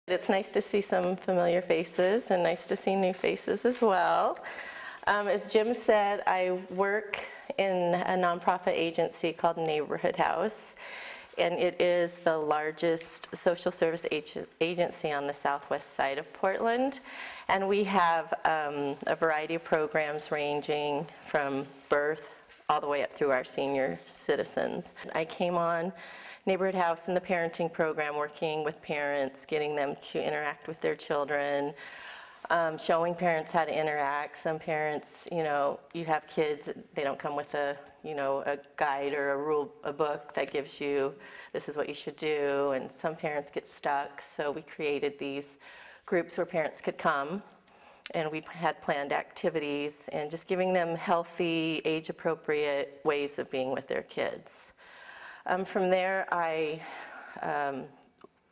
It's nice to see some familiar faces and nice to see new faces as well. As Jim said, I work in a nonprofit agency called Neighborhood House, and it is the largest social service agency on the southwest side of Portland. And we have a variety of programs ranging from birth all the way up through our senior citizens. I came on Neighborhood House in the parenting program, working with parents, getting them to interact with their children, showing parents how to interact. Some parents, you have kids, they don't come with a guide or a book that gives you, this is what you should do, and some parents get stuck. So we created these groups where parents could come, and we had planned activities and just giving them healthy, age-appropriate ways of being with their kids. From there, I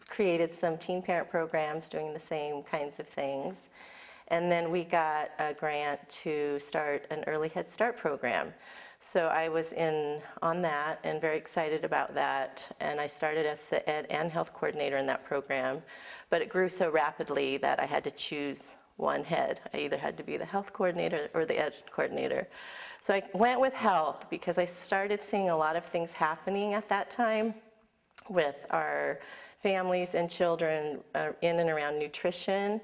created some teen parent programs doing the same kinds of things. And then we got a grant to start an early Head Start program. So I was on that and very excited about that. And I started as the Ed and Health Coordinator in that program. But it grew so rapidly that I had to choose one head. I either had to be the Health Coordinator or the Ed Coordinator. So I went with Health because I started seeing a lot of things happening at that time with our families and children in and around nutrition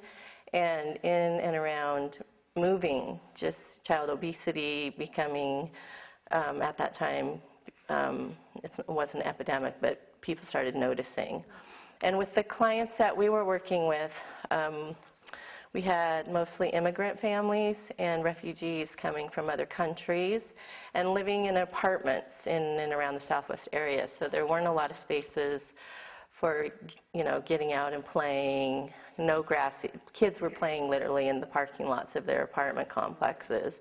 and in and around moving, just child obesity becoming, at that time, it wasn't an epidemic, but people started noticing. And with the clients that we were working with, we had mostly immigrant families and refugees coming from other countries and living in apartments in and around the southwest area. So there weren't a lot of spaces for, getting out and playing, no grass. Kids were playing literally in the parking lots of their apartment complexes.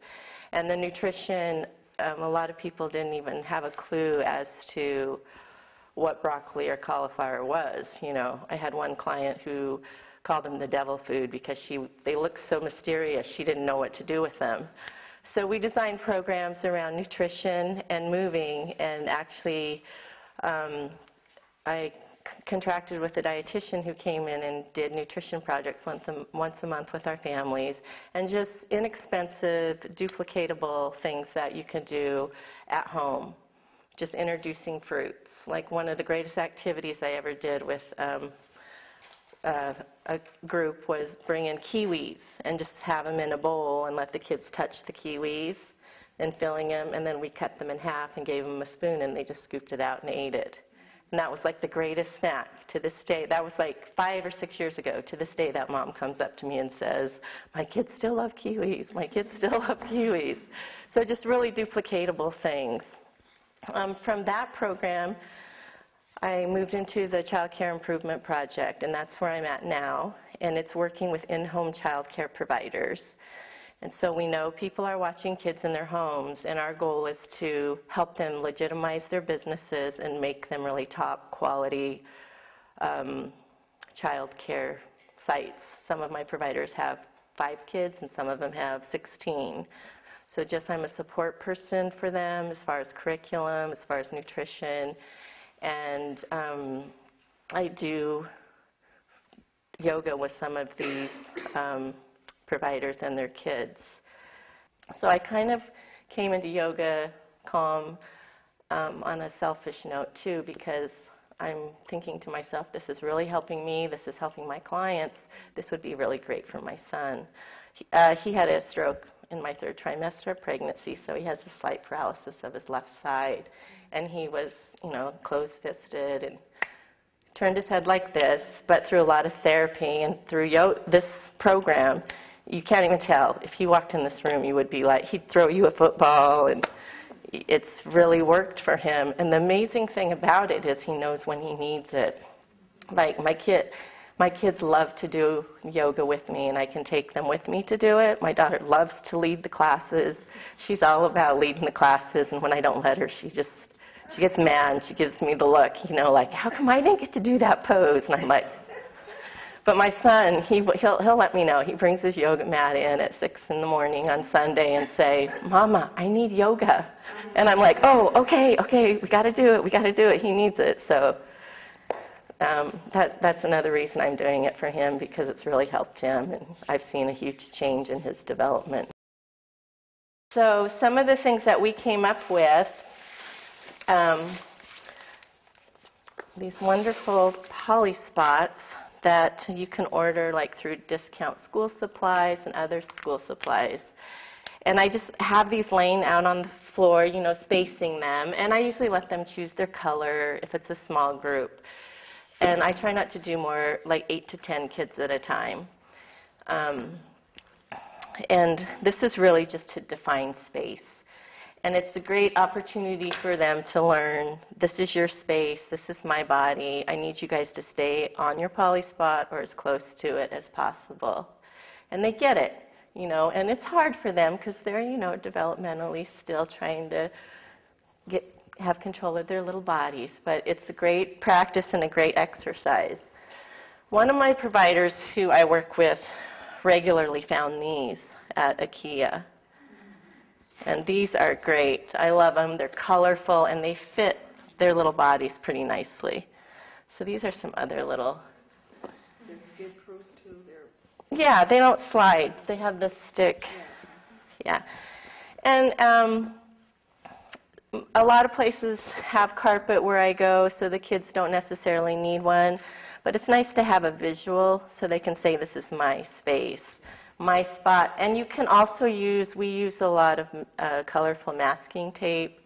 And the nutrition, a lot of people didn't even have a clue as to what broccoli or cauliflower was. I had one client who called them the devil food because they looked so mysterious, she didn't know what to do with them. So we designed programs around nutrition and moving, and actually I contracted with a dietitian who came in and did nutrition projects once a month with our families, and just inexpensive, duplicatable things that you can do at home, just introducing fruits. Like one of the greatest activities I ever did with a group was bring in kiwis and just have them in a bowl and let the kids touch the kiwis and filling them, and then we cut them in half and gave them a spoon and they just scooped it out and ate it. And that was like the greatest snack to this day. That was like 5 or 6 years ago. To this day, that mom comes up to me and says, my kids still love kiwis. My kids still love kiwis. So just really duplicatable things. From that program, I moved into the Child Care Improvement Project, and that's where I'm at now. And it's working with in-home child care providers. And so we know people are watching kids in their homes, and our goal is to help them legitimize their businesses and make them really top quality child care sites. Some of my providers have 5 kids, and some of them have 16. So just I'm a support person for them as far as curriculum, as far as nutrition. And I do yoga with some of these providers and their kids. So I kind of came into yoga calm on a selfish note too, because I'm thinking to myself, this is really helping me, this is helping my clients, this would be really great for my son. He had a stroke in my 3rd trimester of pregnancy, so he has a slight paralysis of his left side. And he was, closed-fisted and turned his head like this, but through a lot of therapy and through this program, you can't even tell. If he walked in this room, you would be like, he'd throw you a football, and it's really worked for him. And the amazing thing about it is he knows when he needs it. Like my kids love to do yoga with me, and I can take them with me to do it. My daughter loves to lead the classes. She's all about leading the classes, and when I don't let her, she gets mad, and she gives me the look, like, how come I didn't get to do that pose? And I'm like, but my son, he'll let me know. He brings his yoga mat in at 6 in the morning on Sunday and say, Mama, I need yoga. And I'm like, oh, okay, we got to do it. He needs it. So that's another reason I'm doing it for him, because it's really helped him, and I've seen a huge change in his development. So some of the things that we came up with, these wonderful poly spots that you can order like through Discount School Supplies and other school supplies. And I just have these laying out on the floor, you know, spacing them. And I usually let them choose their color if it's a small group. And I try not to do more, like 8 to 10 kids at a time. And this is really just to define space. And it's a great opportunity for them to learn, this is your space, this is my body. I need you guys to stay on your poly spot or as close to it as possible. And they get it, you know, and it's hard for them because they're, you know, developmentally still trying to have control of their little bodies. But it's a great practice and a great exercise. One of my providers who I work with regularly found these at IKEA. And these are great. I love them. They're colorful, and they fit their little bodies pretty nicely. So these are some other little... They're skid-proof, too. Yeah, they don't slide. They have this stick. Yeah. And a lot of places have carpet where I go, so the kids don't necessarily need one. But it's nice to have a visual so they can say, this is my space, my spot. And you can also we use a lot of colorful masking tape.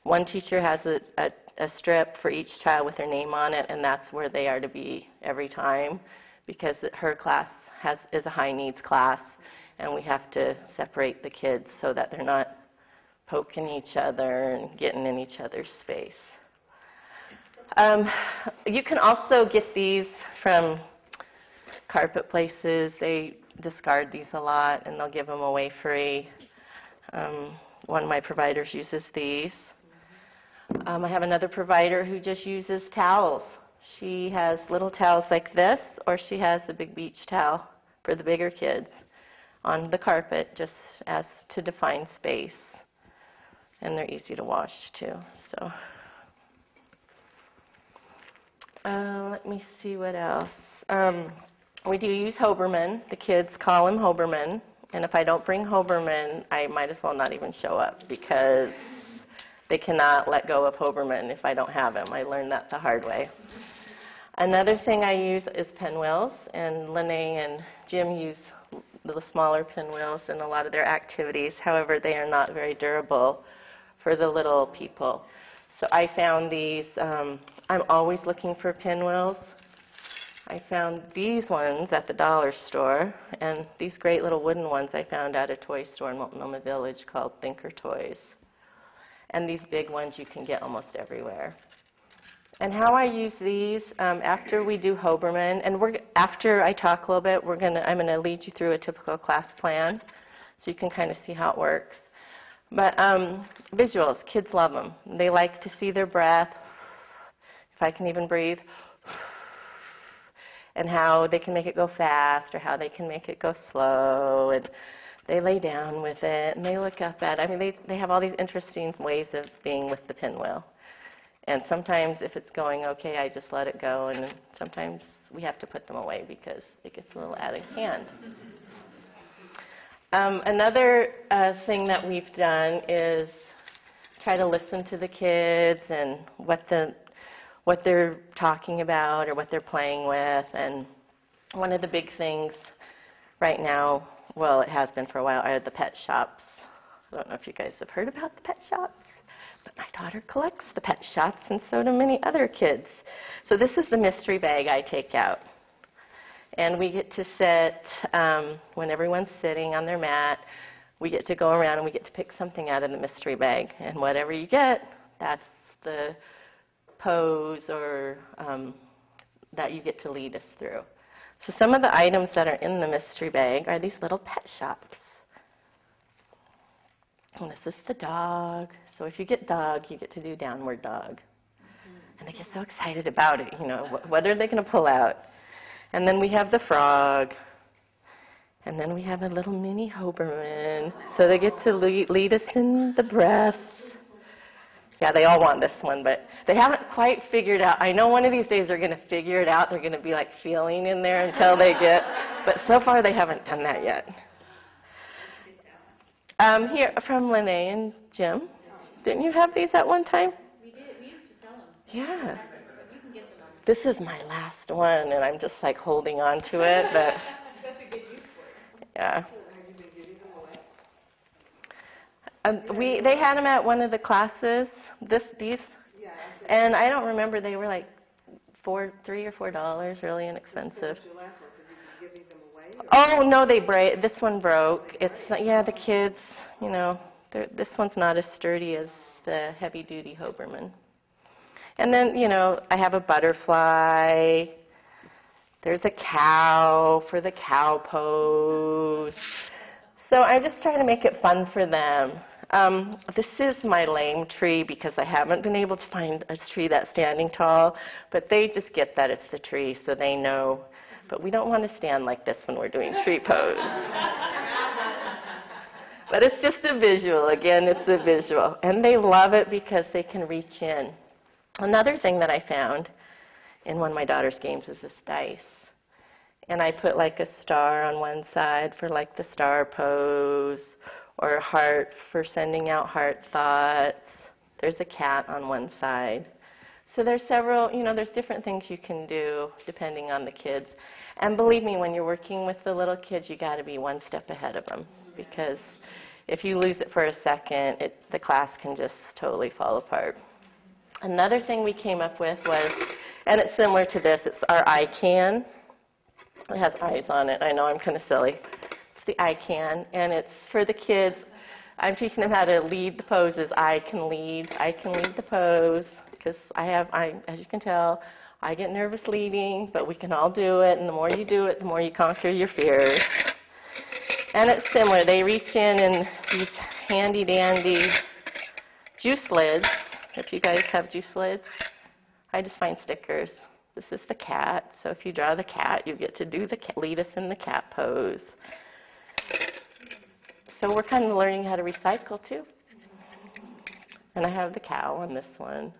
One teacher has a strip for each child with their name on it, and that's where they are to be every time, because her class is a high needs class, and we have to separate the kids so that they're not poking each other and getting in each other's space. You can also get these from carpet places. They discard these a lot, and they'll give them away free. One of my providers uses these. I have another provider who just uses towels. She has little towels like this, or she has a big beach towel for the bigger kids on the carpet, just as to define space. And they're easy to wash, too. So, let me see what else. We do use Hoberman. The kids call him Hoberman. And if I don't bring Hoberman, I might as well not even show up, because they cannot let go of Hoberman if I don't have him. I learned that the hard way. Another thing I use is Pinwheels. And Lene and Jim use the smaller Pinwheels in a lot of their activities. However, they are not very durable for the little people. So I found these. I'm always looking for Pinwheels. I found these ones at the dollar store, and these great little wooden ones I found at a toy store in Multnomah Village called Thinker Toys. And these big ones you can get almost everywhere. And how I use these, after we do Hoberman, and after I talk a little bit, I'm going to lead you through a typical class plan so you can kind of see how it works. But visuals, kids love them. They like to see their breath, if I can even breathe, and how they can make it go fast or how they can make it go slow. And they lay down with it, and they look up at it. I mean, they have all these interesting ways of being with the pinwheel. And sometimes if it's going okay, I just let it go, and sometimes we have to put them away because it gets a little out of hand. Another thing that we've done is try to listen to the kids and what they're talking about or what they're playing with. And one of the big things right now, well, it has been for a while, are the pet shops. I don't know if you guys have heard about the pet shops, but my daughter collects the pet shops, and so do many other kids. So this is the mystery bag I take out. And we get to sit, when everyone's sitting on their mat, we get to go around and we get to pick something out of the mystery bag. And whatever you get, that's the pose or that you get to lead us through. So some of the items that are in the mystery bag are these little pet shops. And this is the dog. So if you get dog, you get to do downward dog. And they get so excited about it, you know, what are they going to pull out? And then we have the frog. And then we have a little mini Hoberman. So they get to lead us in the breath. Yeah, they all want this one, but they haven't quite figured out. I know one of these days they're going to figure it out. They're going to be like feeling in there until they get, but so far they haven't done that yet. Here, from Lene and Jim. Didn't you have these at one time? We did. We used to sell them. Yeah. But you can get them on. This is my last one, and I'm just like holding on to it, but That's a good use for it. yeah. Have you been giving them away? They had them at one of the classes. These, Yeah. and I don't remember. They were like $3 or $4, really inexpensive. Your last ones, have you been giving them away? Or? Oh no, they break. This one broke. It's yeah, the kids. You know, this one's not as sturdy as the heavy-duty Hoberman. And then I have a butterfly. There's a cow for the cow pose. So I just try to make it fun for them. This is my lame tree because I haven't been able to find a tree that's standing tall, but they just get that it's the tree, so they know. But we don't want to stand like this when we're doing tree pose. But it's just a visual. Again, it's a visual. And they love it because they can reach in. Another thing that I found in one of my daughter's games is this dice. And I put like a star on one side for like the star pose, or a heart for sending out heart thoughts. There's a cat on one side. So there's several, there's different things you can do depending on the kids. And believe me, when you're working with the little kids, you got to be one step ahead of them, because if you lose it for a second, the class can just totally fall apart. Another thing we came up with was, and it's similar to this, it's our I can. It has eyes on it. I know I'm kind of silly. It's the I can, and it's for the kids. I'm teaching them how to lead the poses. I can lead the pose, because as you can tell, I get nervous leading, but we can all do it, and the more you do it, the more you conquer your fears. And it's similar. They reach in these handy-dandy juice lids. If you guys have juice lids, I just find stickers. This is the cat, so if you draw the cat, you get to do lead us in the cat pose. So we're kind of learning how to recycle too. And I have the cow on this one.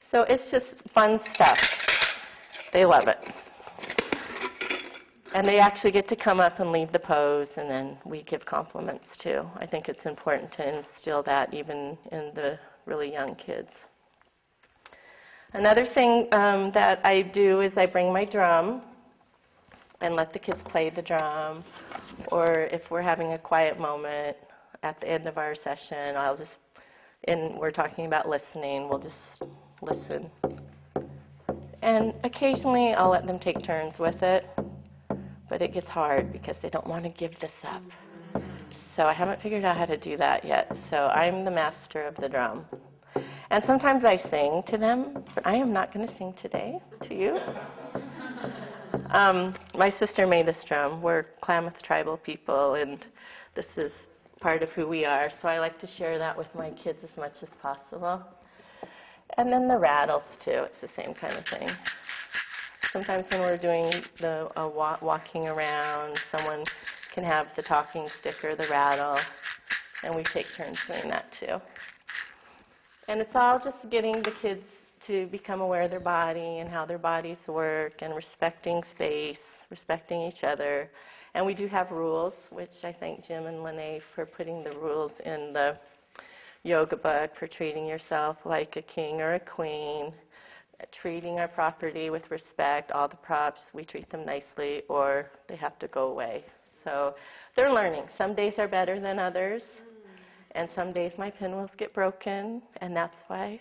So it's just fun stuff. They love it. And they actually get to come up and lead the pose, and then we give compliments too. I think it's important to instill that even in the really young kids. Another thing that I do is I bring my drum and let the kids play the drum. Or if we're having a quiet moment at the end of our session, and we're talking about listening, we'll just listen. And occasionally I'll let them take turns with it, but it gets hard because they don't want to give this up. So I haven't figured out how to do that yet. So I'm the master of the drum. And sometimes I sing to them, but I am not going to sing today to you. My sister made this drum. We're Klamath tribal people, and this is part of who we are. So I like to share that with my kids as much as possible. And then the rattles, too. It's the same kind of thing. Sometimes when we're doing the walking around, someone can have the talking stick or the rattle, and we take turns doing that, too. And it's all just getting the kids to become aware of their body and how their bodies work, and respecting space, respecting each other. And we do have rules, which I thank Jim and Lene for putting the rules in the yoga book for treating yourself like a king or a queen, treating our property with respect. All the props, we treat them nicely, or they have to go away. So they're learning. Some days are better than others. And some days my pinwheels get broken, and that's why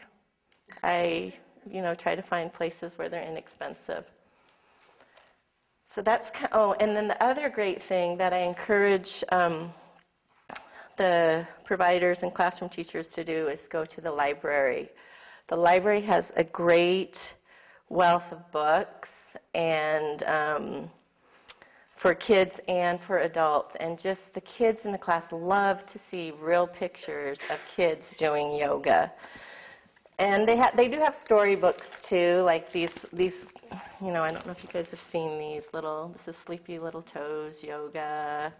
I, try to find places where they're inexpensive. So that's and then the other great thing that I encourage the providers and classroom teachers to do is go to the library. The library has a great wealth of books, and for kids and for adults. And just the kids in the class love to see real pictures of kids doing yoga. And they do have storybooks too, like these I don't know if you guys have seen these this is Sleepy Little Toes Yoga.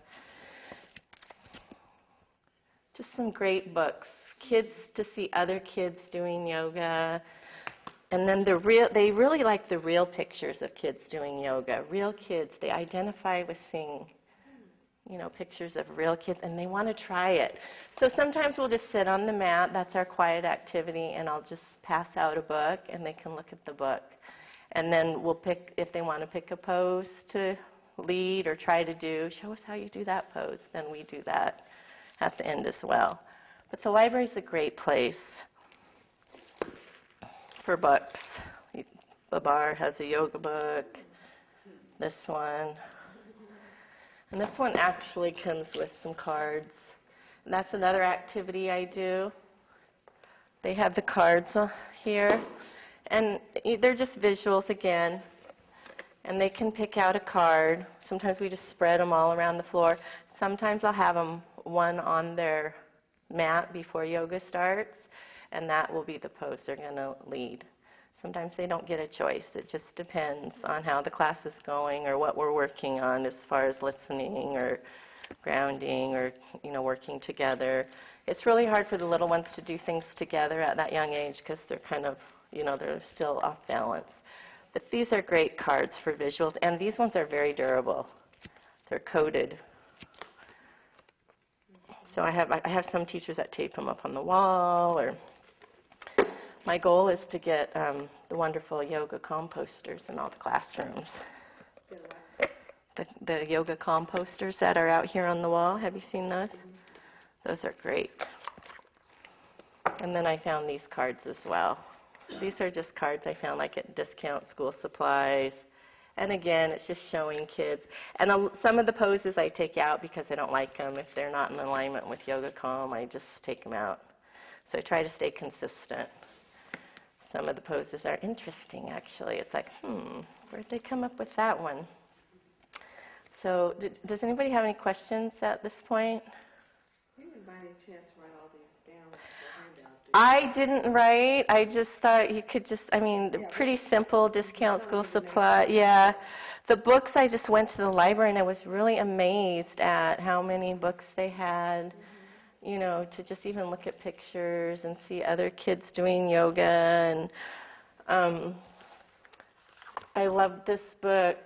Just some great books. kids to see other kids doing yoga. And then they really like the real pictures of kids doing yoga. Real kids, they identify with seeing, pictures of real kids, and they want to try it. So sometimes we'll just sit on the mat. That's our quiet activity, and I'll just pass out a book, and they can look at the book. And then we'll pick, if they want to pick a pose to lead or try to do, show us how you do that pose, then we do that at the end as well. But the library is a great place for books. The bar has a yoga book, this one. And this one actually comes with some cards. And that's another activity I do. They have the cards here. And they're just visuals again. And they can pick out a card. Sometimes we just spread them all around the floor. Sometimes I'll have them one on their mat before yoga starts. And that will be the pose they're going to lead. Sometimes they don't get a choice. It just depends on how the class is going or what we're working on as far as listening or grounding or, working together. It's really hard for the little ones to do things together at that young age because they're kind of, they're still off balance. But these are great cards for visuals, and these ones are very durable. They're coated. So I have some teachers that tape them up on the wall, or my goal is to get the wonderful yoga composters in all the classrooms. The yoga composters that are out here on the wall, have you seen those? Those are great. And then I found these cards as well. These are just cards I found like at discount school supplies. And again, it's just showing kids. And some of the poses I take out because I don't like them. If they're not in alignment with Yoga Calm, I just take them out. So I try to stay consistent. Some of the poses are interesting, actually. It's like, where'd they come up with that one? So does anybody have any questions at this point? You didn't by any chance write all these down for handout, did you? I didn't write. I just thought you could just, pretty simple discount school supply. Yeah. The books, I just went to the library and I was really amazed at how many books they had, to just even look at pictures and see other kids doing yoga. And I love this book,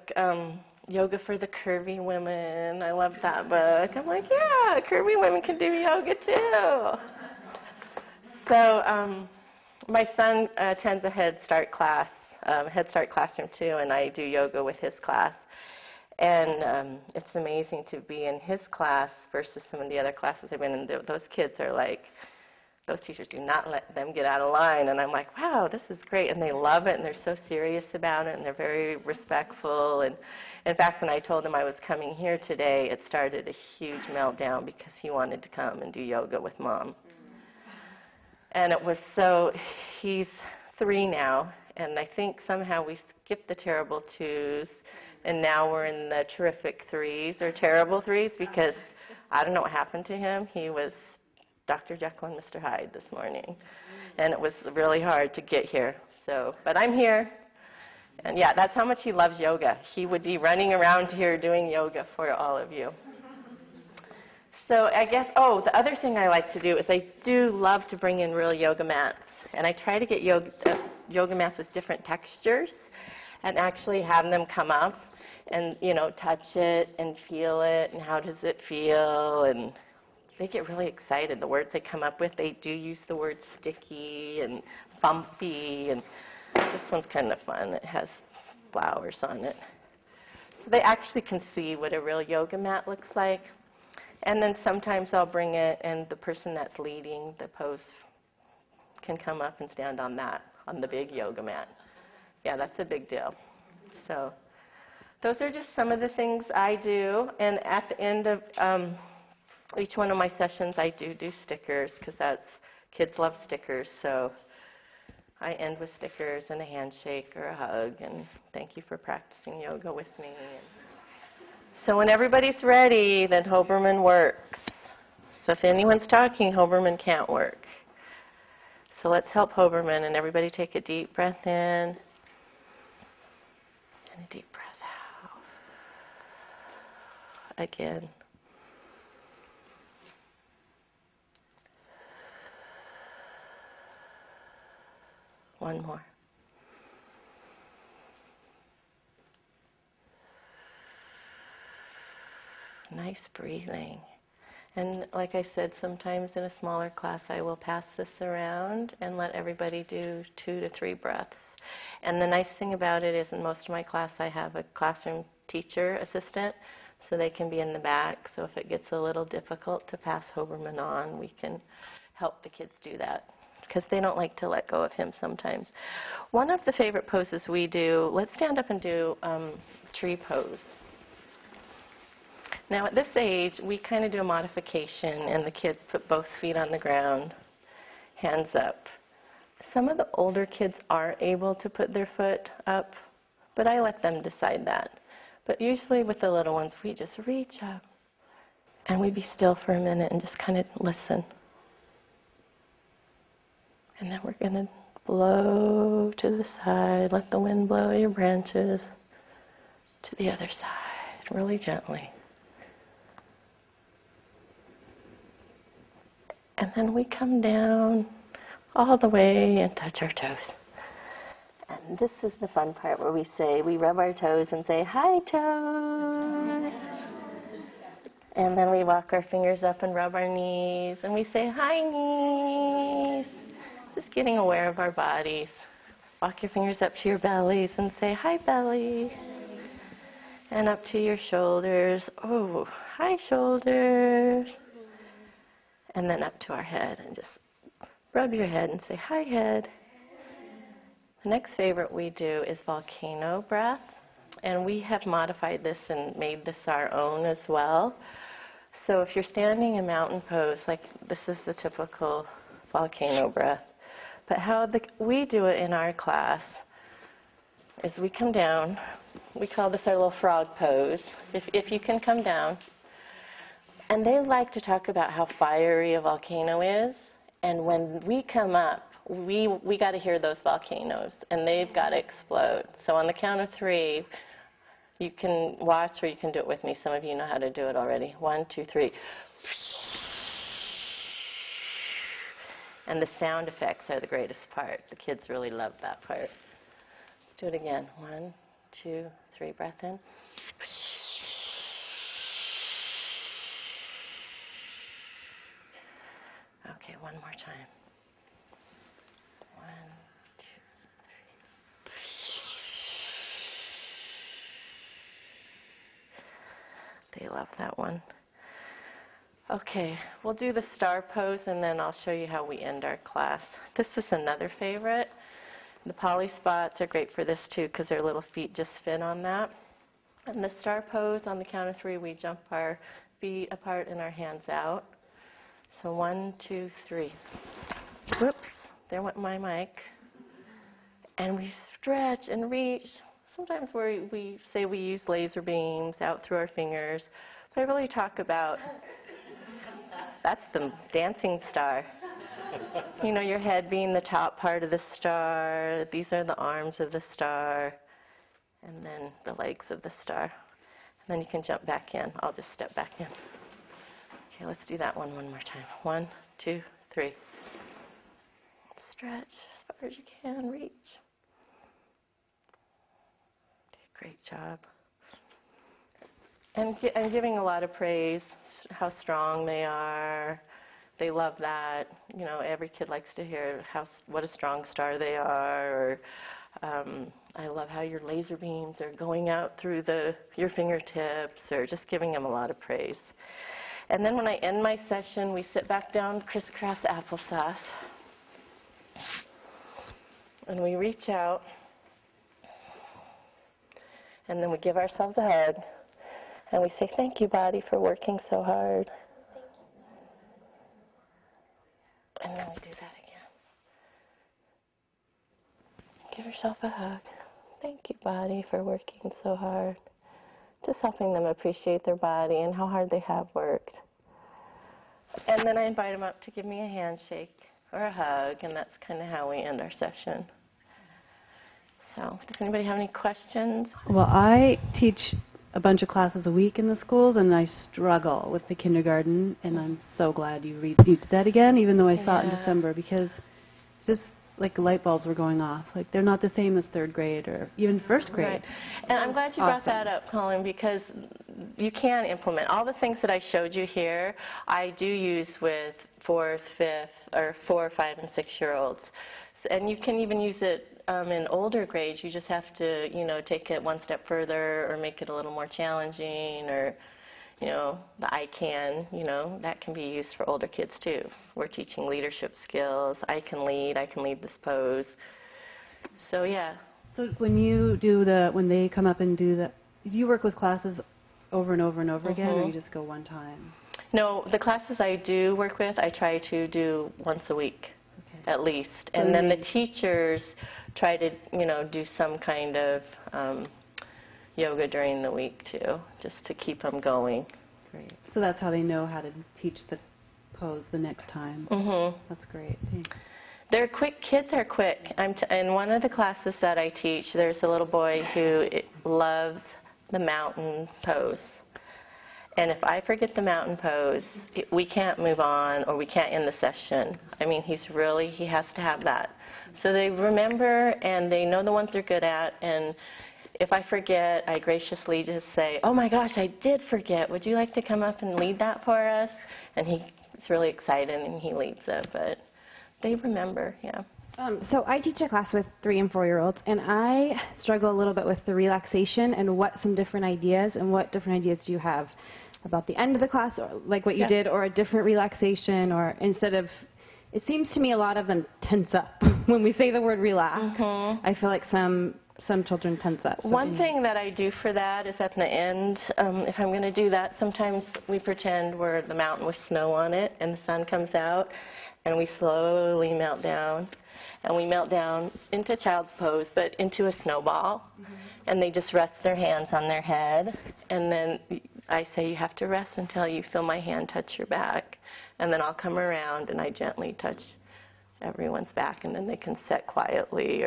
Yoga for the Curvy Women. I love that book. I'm like, yeah, curvy women can do yoga too. So my son attends a Head Start class, Head Start classroom too, and I do yoga with his class. And it's amazing to be in his class versus some of the other classes I've been in. Those kids are like, those teachers do not let them get out of line. And I'm like, wow, this is great. And they love it, and they're so serious about it, and they're very respectful. And in fact, when I told him I was coming here today, it started a huge meltdown because he wanted to come and do yoga with Mom. And it was so, he's 3 now, and I think somehow we skipped the terrible 2s, and now we're in the terrific 3s or terrible 3s because I don't know what happened to him. He was Dr. Jekyll and Mr. Hyde this morning, and it was really hard to get here. So, but I'm here, and yeah, that's how much he loves yoga. He would be running around here doing yoga for all of you. So I guess, the other thing I like to do is I do love to bring in real yoga mats. And I try to get yoga mats with different textures and actually have them come up and, touch it and feel it and how does it feel. And they get really excited. The words they come up with, they do use the word sticky and bumpy. And this one's kind of fun. It has flowers on it. So they actually can see what a real yoga mat looks like. And then sometimes I'll bring it, and the person that's leading the pose can come up and stand on that, on the big yoga mat. Yeah, that's a big deal. So those are just some of the things I do. And at the end of each one of my sessions, I do stickers because kids love stickers. So I end with stickers and a handshake or a hug, and thank you for practicing yoga with me. So when everybody's ready, then Hoberman works. So if anyone's talking, Hoberman can't work. So let's help Hoberman, and everybody take a deep breath in and a deep breath out. Again. one more. Nice breathing. And like I said, sometimes in a smaller class I will pass this around and let everybody do 2 to 3 breaths. And the nice thing about it is in most of my class I have a classroom teacher assistant, so they can be in the back. So if it gets a little difficult to pass Hoberman on, we can help the kids do that, because they don't like to let go of him sometimes. One of the favorite poses we do, let's stand up and do tree pose. Now at this age, we kind of do a modification, and the kids put both feet on the ground, hands up. Some of the older kids are able to put their foot up, but I let them decide that. But usually with the little ones, we just reach up, and we be still for a minute and just kind of listen. And then we're going to blow to the side, let the wind blow your branches to the other side, really gently. And then we come down all the way and touch our toes. And this is the fun part where we rub our toes and say, hi toes. And then we walk our fingers up and rub our knees, and we say, hi knees. Just getting aware of our bodies. Walk your fingers up to your bellies and say, hi belly. And up to your shoulders. Oh, hi shoulders. And then up to our head and just rub your head and say, hi head. The next favorite we do is Volcano Breath. And we have modified this and made this our own as well. So if you're standing in mountain pose, like this is the typical Volcano Breath. But how we do it in our class is we come down. We call this our little frog pose. If you can come down. And they like to talk about how fiery a volcano is. And when we come up, we got to hear those volcanoes, and they've got to explode. So on the count of 3, you can watch, or you can do it with me. Some of you know how to do it already. 1, 2, 3. And the sound effects are the greatest part. The kids really love that part. Let's do it again. 1, 2, 3. Breath in. Okay, one more time. 1, 2, 3. They love that one. Okay, we'll do the star pose, and then I'll show you how we end our class. This is another favorite. The poly spots are great for this too, because their little feet just fit on that. And the star pose, on the count of 3, we jump our feet apart and our hands out. So 1, 2, 3. Whoops, there went my mic. And we stretch and reach. Sometimes we say we use laser beams out through our fingers. But I really talk about, that's the dancing star. You know, your head being the top part of the star. These are the arms of the star. And then the legs of the star. And then you can jump back in. I'll just step back in. Okay, let's do that one more time. 1, 2, 3. Stretch as far as you can. Reach. Okay, great job. And I'm giving a lot of praise, how strong they are. They love that. You know, every kid likes to hear what a strong star they are. Or I love how your laser beams are going out through your fingertips, or just giving them a lot of praise. And then when I end my session, we sit back down, crisscross applesauce. And we reach out. And then we give ourselves a hug. And we say, thank you, body, for working so hard. And then we do that again. Give yourself a hug. Thank you, body, for working so hard. Just helping them appreciate their body and how hard they have worked. And then I invite them up to give me a handshake or a hug, and that's kind of how we end our session. So, does anybody have any questions? Well, I teach a bunch of classes a week in the schools, and I struggle with the kindergarten, and I'm so glad you reteach that again, even though I saw it in December, because just like light bulbs were going off. Like they're not the same as third grade or even first grade. Right. And I'm glad you brought that up, Colin, because you can implement all the things that I showed you here. I do use with 4th, 5th, or 4, 5, and 6-year-olds. And you can even use it in older grades. You just have to, take it one step further or make it a little more challenging, or, the I can, that can be used for older kids too. We're teaching leadership skills. I can lead this pose. So yeah. So when you when they come up and do do you work with classes over and over and over again, or you just go one time? No, the classes I do work with, I try to do once a week. At least. So and then the teachers try to, do some kind of yoga during the week too, just to keep them going. Great. So that's how they know how to teach the pose the next time. That's great. Thanks. They're quick. Kids are quick. In one of the classes that I teach, there's a little boy who loves the mountain pose. And if I forget the mountain pose, we can't move on, or we can't end the session. I mean, he has to have that. So they remember, and they know the ones they're good at. And if I forget, I graciously just say, oh my gosh, I did forget. Would you like to come up and lead that for us? And he's really excited, and he leads it. But they remember, yeah. So I teach a class with 3- and 4-year-olds, and I struggle a little bit with the relaxation and what different ideas do you have about the end of the class, or like what you did, or a different relaxation, or instead of, it seems to me a lot of them tense up when we say the word relax. I feel like some children tense up. So one thing that I do for that is at the end, if I'm going to do that, sometimes we pretend we're the mountain with snow on it, and the sun comes out, and we slowly melt down. And we melt down into child's pose, but into a snowball. And they just rest their hands on their head. And then I say, you have to rest until you feel my hand touch your back. And then I'll come around and I gently touch everyone's back, and then they can sit quietly.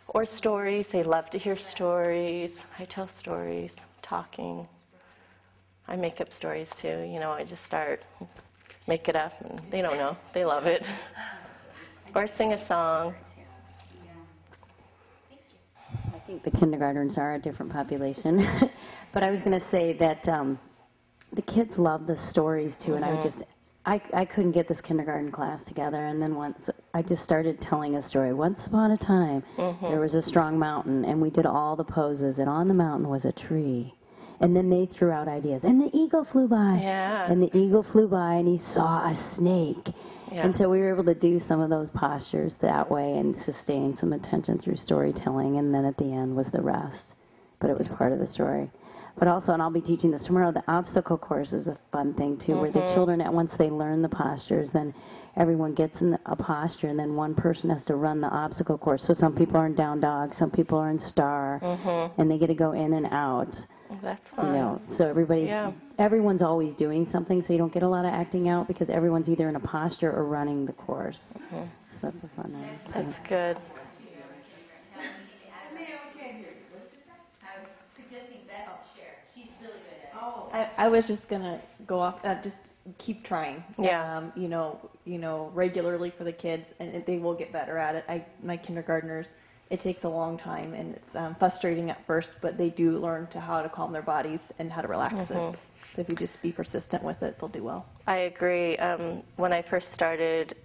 Or stories. They love to hear stories. I tell stories, talking. I make up stories too. I just make it up, and they don't know. They love it. Or sing a song. I think the kindergartners are a different population. But I was going to say that the kids love the stories too, and I couldn't get this kindergarten class together, and then once I just started telling a story. Once upon a time, there was a strong mountain, and we did all the poses, and on the mountain was a tree. And then they threw out ideas, and the eagle flew by, and the eagle flew by, and he saw a snake. And so we were able to do some of those postures that way and sustain some attention through storytelling, and then at the end was the rest. But it was part of the story. But also, and I'll be teaching this tomorrow, the obstacle course is a fun thing too, where the children, once they learn the postures, then everyone gets in a posture, and then one person has to run the obstacle course. So some people are in down dog, some people are in star, and they get to go in and out. That's fun. So everyone's always doing something, so you don't get a lot of acting out because everyone's either in a posture or running the course. So that's a fun one. That's good. I was just going to go off, just keep trying. Regularly for the kids, and they will get better at it. My kindergartners, it takes a long time, and it's frustrating at first, but they do learn how to calm their bodies and how to relax it. So if you just be persistent with it, they'll do well. I agree. When I first started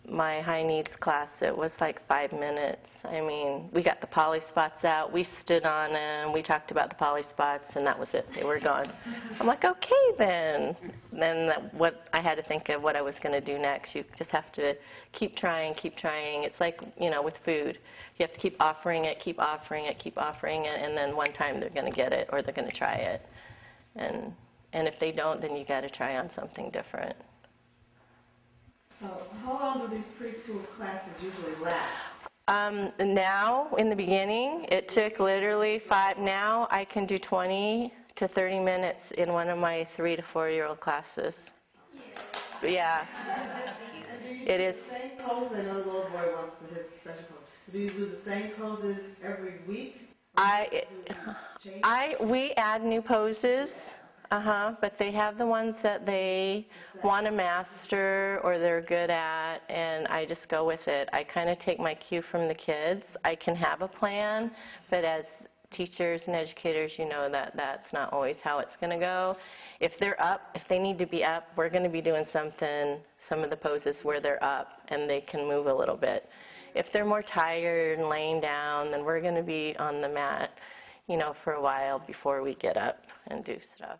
my high needs class, it was like 5 minutes. I mean, we got the poly spots out, we stood on them, we talked about the poly spots, and that was it. They were gone. I'm like, okay then. Then what I had to think of what I was going to do next. You just have to keep trying, keep trying. It's like, with food. You have to keep offering it, keep offering it, keep offering it, and then one time they're going to get it or they're going to try it. And if they don't, then you got to try on something different. So how long do these preschool classes usually last? Now, in the beginning, it took literally 5. Now I can do 20 to 30 minutes in one of my 3 to 4-year-old classes. Yeah. It is. The same pose? I know the little boy wants for his special pose. Do you do the same poses every week? We add new poses. But they have the ones that they want to master or they're good at, and I just go with it. I kind of take my cue from the kids. I can have a plan, but as teachers and educators, you know that that's not always how it's going to go. If they're up, if they need to be up, we're going to be doing something, some of the poses where they're up and they can move a little bit. If they're more tired and laying down, then we're going to be on the mat, you know, for a while before we get up and do stuff.